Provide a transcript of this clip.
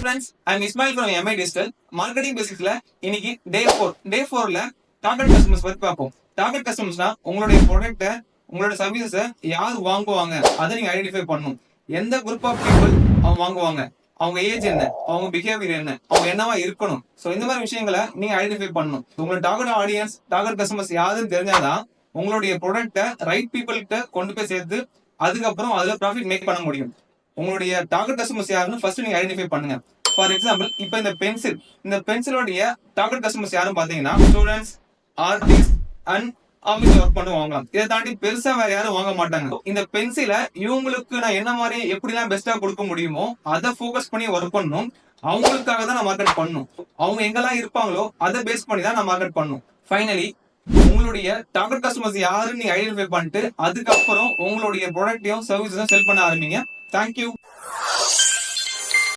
friends, I'm Ismail from MI Digital. Marketing Basicsல இன்னைக்கு டே 4ல target customers பத்தி பார்ப்போம். டார்கெட் கஸ்டமர்ஸ்னா உங்களுடைய ப்ராடக்ட்டை உங்களோட சர்வீசஸை யார் வாங்குவாங்க அதை நீங்க ஐடென்டிஃபை பண்ணணும். எந்த குரூப் ஆஃப் பீப்புள் அவங்க வாங்குவாங்க, அவங்க ஏஜ் என்ன, அவங்க பிஹேவியர் என்ன, அவங்க என்னவா இருக்கணும். ஸோ இந்த மாதிரி விஷயங்களை நீங்க ஐடென்டிஃபை பண்ணணும். உங்களோட டார்கெட் ஆடியன்ஸ் டார்கெட் கஸ்டமர்ஸ் யாருன்னு தெரிஞ்சாதான் உங்களுடைய ப்ராடக்ட்டை ரைட் பீப்புள் கிட்ட கொண்டு போய் சேர்த்து அதுக்கப்புறம் அதுல ப்ராஃபிட் மேக் பண்ண முடியும். உங்களுடைய டார்கெட் கஸ்டமர்ஸ் யாருன்னு ஃபர்ஸ்ட் நீங்க ஐடென்டிஃபை பண்ணுங்க. ஃபார் எக்ஸாம்பிள் இப்போ இந்த பென்சிலோடைய டார்கெட் கஸ்டமர்ஸ் யாரும் பாத்தீங்கன்னா students, artist and office work பண்ணி வாங்கலாம். இதை தாண்டி பெருசா வேற யாரும் வாங்க மாட்டாங்க. இந்த பென்சிலை இவங்களுக்கு நான் என்ன மாதிரி எப்படிலாம் பெஸ்டா கொடுக்க முடியுமோ அதை ஃபோக்கஸ் பண்ணி ஒர்க் பண்ணணும். அவங்களுக்காக தான் நான் மார்க்கெட் பண்ணணும். அவங்க எங்கெல்லாம் இருப்பாங்களோ அதை பேஸ் பண்ணி தான் நான் மார்க்கெட் பண்ணணும். ஃபைனலி உங்களுடைய டார்கெட் கஸ்டமர்ஸ் யாருன்னு நீங்க ஐடென்டிஃபை பண்ணிட்டு அதுக்கப்புறம் உங்களுடைய ப்ராடக்ட்டையும் சர்வீஸையும் செல் பண்ண ஆரம்பிங்க. தேங்க்யூ.